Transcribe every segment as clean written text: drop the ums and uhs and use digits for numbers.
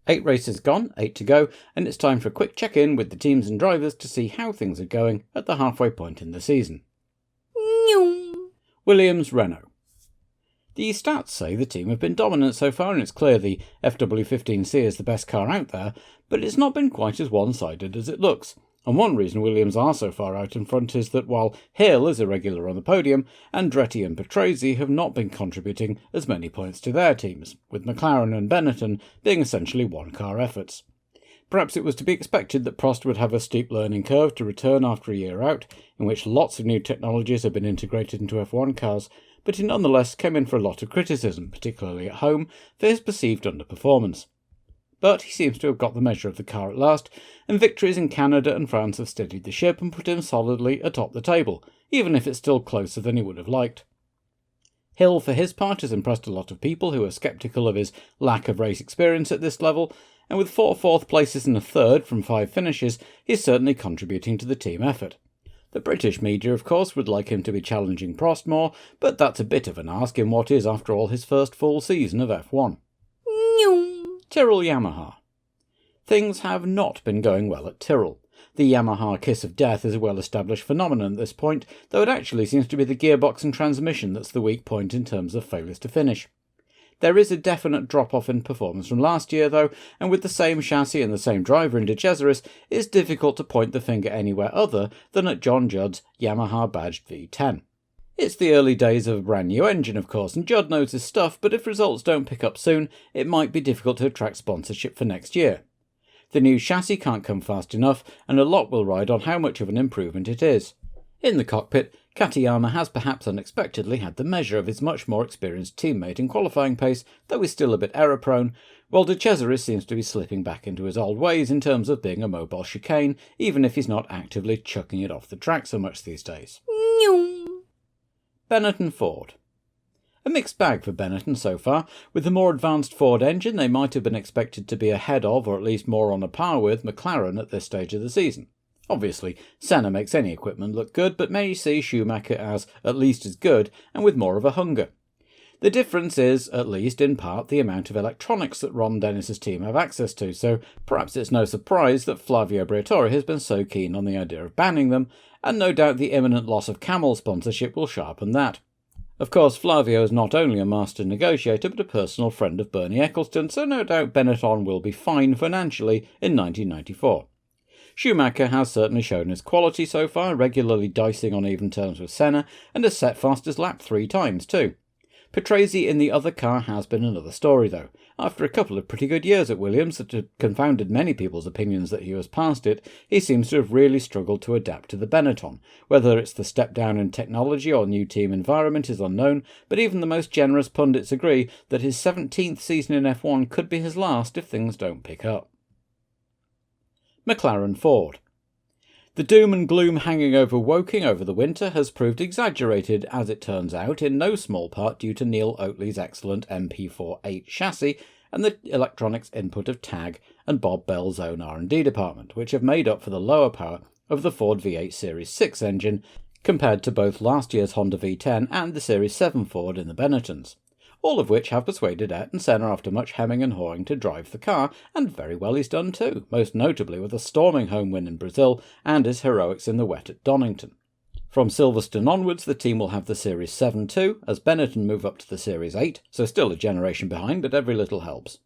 8 races gone, 8 to go, and it's time for a quick check-in with the teams and drivers to see how things are going at the halfway point in the season. Williams Renault. The stats say the team have been dominant so far, and it's clear the FW15C is the best car out there, but it's not been quite as one-sided as it looks. And one reason Williams are so far out in front is that while Hill is a regular on the podium, Andretti and Patrese have not been contributing as many points to their teams, with McLaren and Benetton being essentially one-car efforts. Perhaps it was to be expected that Prost would have a steep learning curve to return after a year out, in which lots of new technologies have been integrated into F1 cars, but he nonetheless came in for a lot of criticism, particularly at home, for his perceived underperformance. But he seems to have got the measure of the car at last, and victories in Canada and France have steadied the ship and put him solidly atop the table, even if it's still closer than he would have liked. Hill, for his part, has impressed a lot of people who are sceptical of his lack of race experience at this level, and with 4 fourth places and a third from 5 finishes, he's certainly contributing to the team effort. The British media, of course, would like him to be challenging Prost more, but that's a bit of an ask in what is, after all, his first full season of F1. Tyrrell Yamaha. Things have not been going well at Tyrrell. The Yamaha kiss of death is a well-established phenomenon at this point, though it actually seems to be the gearbox and transmission that's the weak point in terms of failures to finish. There is a definite drop-off in performance from last year, though, and with the same chassis and the same driver in De Cesaris, it's difficult to point the finger anywhere other than at John Judd's Yamaha-badged V10. It's the early days of a brand new engine, of course, and Judd knows his stuff, but if results don't pick up soon, it might be difficult to attract sponsorship for next year. The new chassis can't come fast enough, and a lot will ride on how much of an improvement it is. In the cockpit, Katayama has perhaps unexpectedly had the measure of his much more experienced teammate in qualifying pace, though he's still a bit error-prone, while De Cesaris seems to be slipping back into his old ways in terms of being a mobile chicane, even if he's not actively chucking it off the track so much these days. Benetton Ford. A mixed bag for Benetton so far. With the more advanced Ford engine, they might have been expected to be ahead of, or at least more on a par with, McLaren at this stage of the season. Obviously, Senna makes any equipment look good, but may see Schumacher as at least as good and with more of a hunger. The difference is, at least in part, the amount of electronics that Ron Dennis's team have access to, so perhaps it's no surprise that Flavio Briatore has been so keen on the idea of banning them, and no doubt the imminent loss of Camel sponsorship will sharpen that. Of course, Flavio is not only a master negotiator but a personal friend of Bernie Ecclestone, so no doubt Benetton will be fine financially in 1994. Schumacher has certainly shown his quality so far, regularly dicing on even terms with Senna, and has set fastest lap 3 times too. Patrese in the other car has been another story though. After a couple of pretty good years at Williams that had confounded many people's opinions that he was past it, he seems to have really struggled to adapt to the Benetton. Whether it's the step down in technology or new team environment is unknown, but even the most generous pundits agree that his 17th season in F1 could be his last if things don't pick up. McLaren Ford. The doom and gloom hanging over Woking over the winter has proved exaggerated, as it turns out, in no small part due to Neil Oatley's excellent MP48 chassis and the electronics input of TAG and Bob Bell's own R&D department, which have made up for the lower power of the Ford V8 Series 6 engine, compared to both last year's Honda V10 and the Series 7 Ford in the Benettons. All of which have persuaded Ayrton Senna after much hemming and hawing to drive the car, and very well he's done too, most notably with a storming home win in Brazil and his heroics in the wet at Donington. From Silverstone onwards, the team will have the Series 7 too, as Benetton move up to the Series 8, so still a generation behind, but every little helps.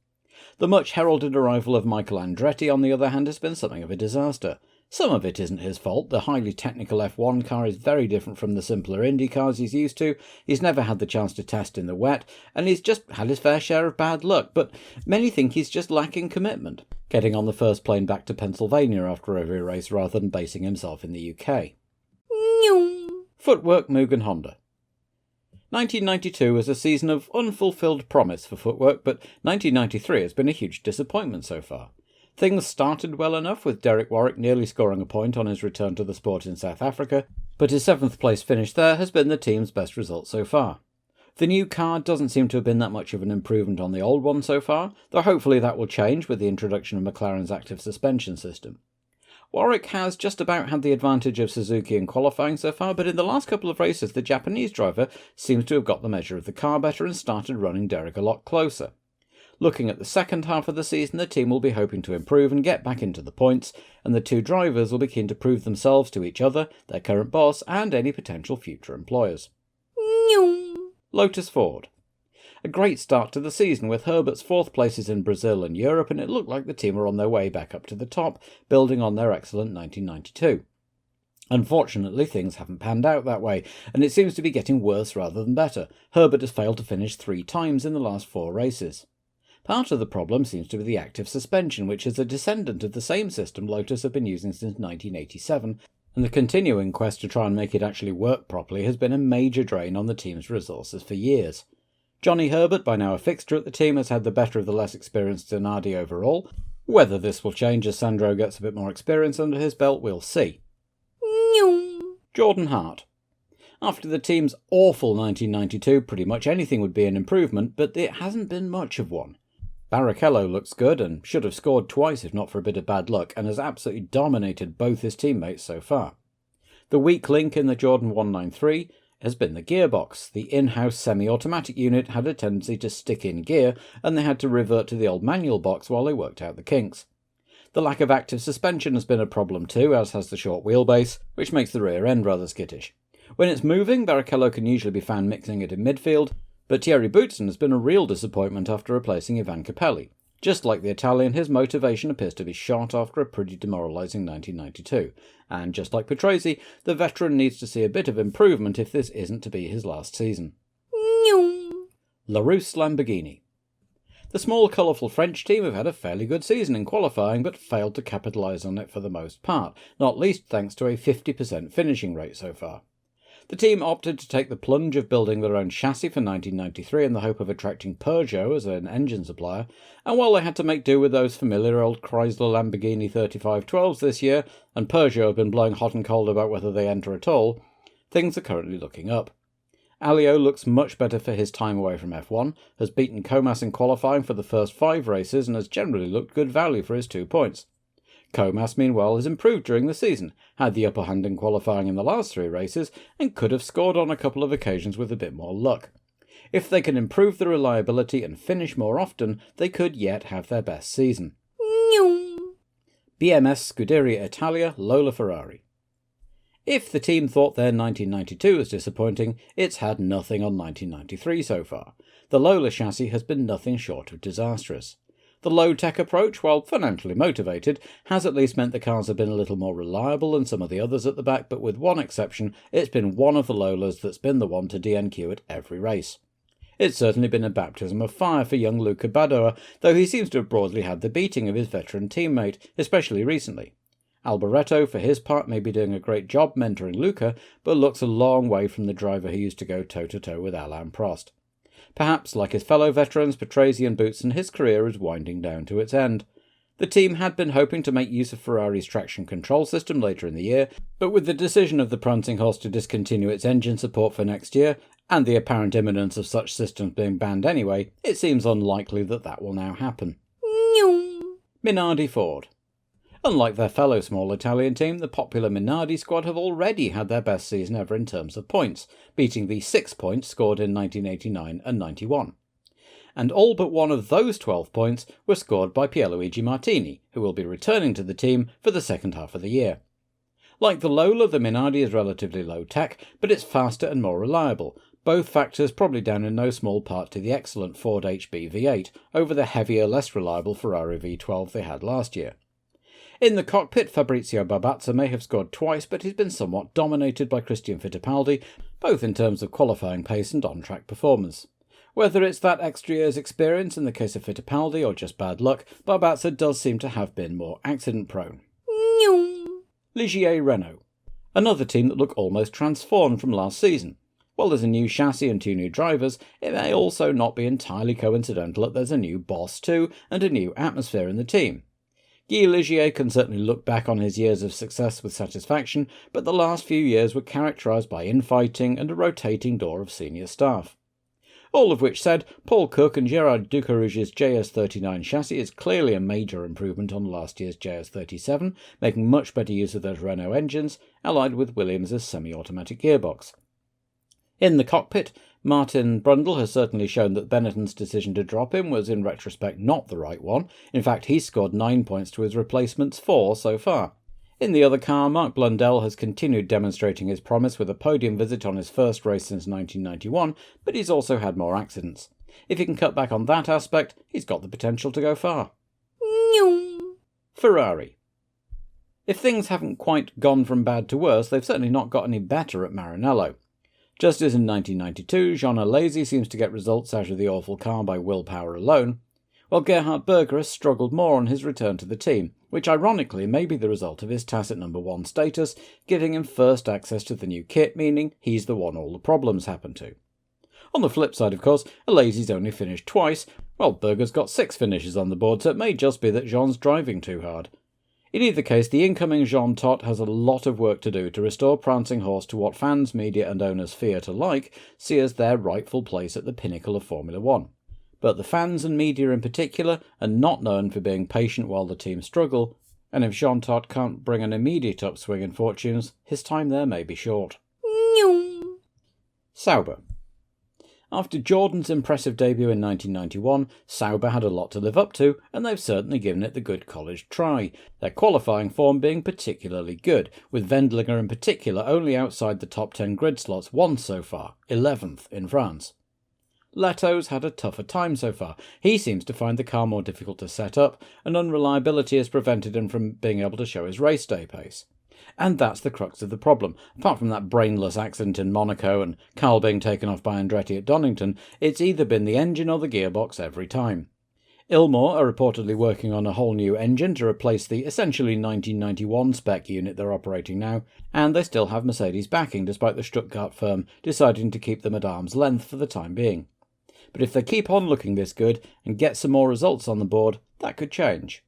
The much heralded arrival of Michael Andretti, on the other hand, has been something of a disaster. Some of it isn't his fault. The highly technical F1 car is very different from the simpler Indy cars he's used to. He's never had the chance to test in the wet, and he's just had his fair share of bad luck, but many think he's just lacking commitment, getting on the first plane back to Pennsylvania after every race rather than basing himself in the UK. Footwork Mugen Honda. 1992 was a season of unfulfilled promise for Footwork, but 1993 has been a huge disappointment so far. Things started well enough, with Derek Warwick nearly scoring a point on his return to the sport in South Africa, but his 7th place finish there has been the team's best result so far. The new car doesn't seem to have been that much of an improvement on the old one so far, though hopefully that will change with the introduction of McLaren's active suspension system. Warwick has just about had the advantage of Suzuki in qualifying so far, but in the last couple of races the Japanese driver seems to have got the measure of the car better and started running Derek a lot closer. Looking at the second half of the season, the team will be hoping to improve and get back into the points, and the two drivers will be keen to prove themselves to each other, their current boss, and any potential future employers. Lotus Ford. A great start to the season with Herbert's fourth places in Brazil and Europe, and it looked like the team were on their way back up to the top, building on their excellent 1992. Unfortunately, things haven't panned out that way, and it seems to be getting worse rather than better. Herbert has failed to finish 3 times in the last 4 races. Part of the problem seems to be the active suspension, which is a descendant of the same system Lotus have been using since 1987, and the continuing quest to try and make it actually work properly has been a major drain on the team's resources for years. Johnny Herbert, by now a fixture at the team, has had the better of the less experienced Minardi overall. Whether this will change as Sandro gets a bit more experience under his belt, we'll see. Jordan Hart. After the team's awful 1992, pretty much anything would be an improvement, but it hasn't been much of one. Barrichello looks good and should have scored twice if not for a bit of bad luck, and has absolutely dominated both his teammates so far. The weak link in the Jordan 193 has been the gearbox. The in-house semi-automatic unit had a tendency to stick in gear, and they had to revert to the old manual box while they worked out the kinks. The lack of active suspension has been a problem too, as has the short wheelbase, which makes the rear end rather skittish. When it's moving, Barrichello can usually be found mixing it in midfield, but Thierry Boutsen has been a real disappointment after replacing Ivan Capelli. Just like the Italian, his motivation appears to be shot after a pretty demoralising 1992. And just like Patrese, the veteran needs to see a bit of improvement if this isn't to be his last season. Larrousse Lamborghini. The small, colourful French team have had a fairly good season in qualifying, but failed to capitalise on it for the most part, not least thanks to a 50% finishing rate so far. The team opted to take the plunge of building their own chassis for 1993 in the hope of attracting Peugeot as an engine supplier, and while they had to make do with those familiar old Chrysler Lamborghini 3512s this year, and Peugeot have been blowing hot and cold about whether they enter at all, things are currently looking up. Alio looks much better for his time away from F1, has beaten Comas in qualifying for the first 5 races, and has generally looked good value for his 2 points. Comas, meanwhile, has improved during the season, had the upper hand in qualifying in the last 3 races, and could have scored on a couple of occasions with a bit more luck. If they can improve the reliability and finish more often, they could yet have their best season. BMS Scuderia Italia, Lola Ferrari. If the team thought their 1992 was disappointing, it's had nothing on 1993 so far. The Lola chassis has been nothing short of disastrous. The low-tech approach, while financially motivated, has at least meant the cars have been a little more reliable than some of the others at the back, but with one exception, it's been one of the Lolas that's been the one to DNQ at every race. It's certainly been a baptism of fire for young Luca Badoer, though he seems to have broadly had the beating of his veteran teammate, especially recently. Alboreto, for his part, may be doing a great job mentoring Luca, but looks a long way from the driver who used to go toe-to-toe with Alain Prost. Perhaps, like his fellow veterans Patrese and Boutsen, his career is winding down to its end. The team had been hoping to make use of Ferrari's traction control system later in the year, but with the decision of the prancing horse to discontinue its engine support for next year, and the apparent imminence of such systems being banned anyway, it seems unlikely that that will now happen. Minardi Ford. Unlike their fellow small Italian team, the popular Minardi squad have already had their best season ever in terms of points, beating the 6 points scored in 1989 and 91. And all but one of those 12 points were scored by Pierluigi Martini, who will be returning to the team for the second half of the year. Like the Lola, the Minardi is relatively low-tech, but it's faster and more reliable, both factors probably down in no small part to the excellent Ford HB V8 over the heavier, less reliable Ferrari V12 they had last year. In the cockpit, Fabrizio Barbazza may have scored twice, but he's been somewhat dominated by Christian Fittipaldi, both in terms of qualifying pace and on-track performance. Whether it's that extra year's experience in the case of Fittipaldi or just bad luck, Barbazza does seem to have been more accident-prone. Ligier Renault. Another team that look almost transformed from last season. While there's a new chassis and 2 new drivers, it may also not be entirely coincidental that there's a new boss too, and a new atmosphere in the team. Guy Ligier can certainly look back on his years of success with satisfaction, but the last few years were characterised by infighting and a rotating door of senior staff. All of which said, Paul Cook and Gerard Ducarouge's JS39 chassis is clearly a major improvement on last year's JS37, making much better use of those Renault engines, allied with Williams' semi-automatic gearbox. In the cockpit, Martin Brundle has certainly shown that Benetton's decision to drop him was in retrospect not the right one. In fact, he's scored 9 points to his replacement's 4 so far. In the other car, Mark Blundell has continued demonstrating his promise with a podium visit on his first race since 1991, but he's also had more accidents. If he can cut back on that aspect, he's got the potential to go far. Ferrari. If things haven't quite gone from bad to worse, they've certainly not got any better at Maranello. Just as in 1992, Jean Alesi seems to get results out of the awful car by willpower alone, while Gerhard Berger has struggled more on his return to the team, which ironically may be the result of his tacit number 1 status, giving him first access to the new kit, meaning he's the one all the problems happen to. On the flip side, of course, Alesi's only finished twice, while Berger's got 6 finishes on the board, so it may just be that Jean's driving too hard. In either case, the incoming Jean Todt has a lot of work to do to restore Prancing Horse to what fans, media and owners fear to see as their rightful place at the pinnacle of Formula 1. But the fans and media in particular are not known for being patient while the team struggle, and if Jean Todt can't bring an immediate upswing in fortunes, his time there may be short. Sauber. After Jordan's impressive debut in 1991, Sauber had a lot to live up to, and they've certainly given it the good college try, their qualifying form being particularly good, with Wendlinger in particular only outside the top 10 grid slots once so far, 11th in France. Leto's had a tougher time so far. He seems to find the car more difficult to set up, and unreliability has prevented him from being able to show his race day pace. And that's the crux of the problem. Apart from that brainless accident in Monaco and Carl being taken off by Andretti at Donington, it's either been the engine or the gearbox every time. Ilmor are reportedly working on a whole new engine to replace the essentially 1991 spec unit they're operating now, and they still have Mercedes backing despite the Stuttgart firm deciding to keep them at arm's length for the time being. But if they keep on looking this good and get some more results on the board, that could change.